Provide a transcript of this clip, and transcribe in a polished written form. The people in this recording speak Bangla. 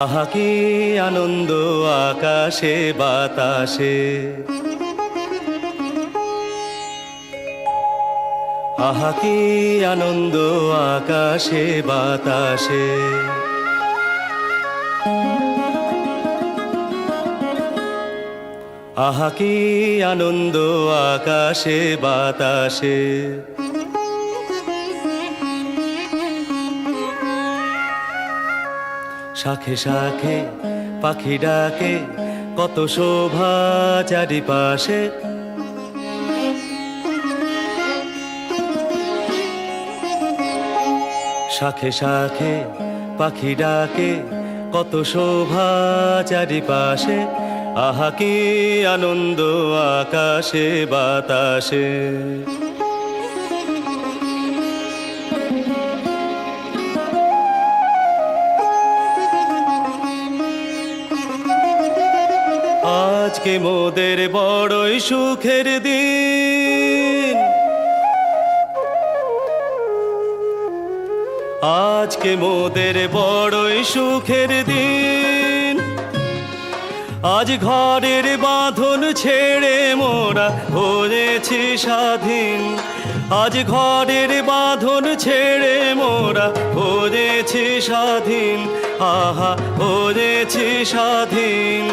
আহা কি আনন্দ আকাশে বাতাসে, আহা কি আনন্দ আকাশে বাতাসে। আহা কি আনন্দ আকাশে বাতাসে। শাখে শাখে পাখি ডাকে, কত শোভা চারিপাশে। শাখে শাখে পাখি ডাকে, কত শোভা চারিপাশে। আহা কি আনন্দ আকাশে বাতাসে। আজকে মোদের বড়ই সুখের দিন, আজকে মোদের বড়ই সুখের দিন। আজ ঘরের বাঁধন ছেড়ে মোরা হয়েছি স্বাধীন। আজ ঘরের বাঁধন ছেড়ে মোরা হয়েছি স্বাধীন। আহা হয়েছি স্বাধীন।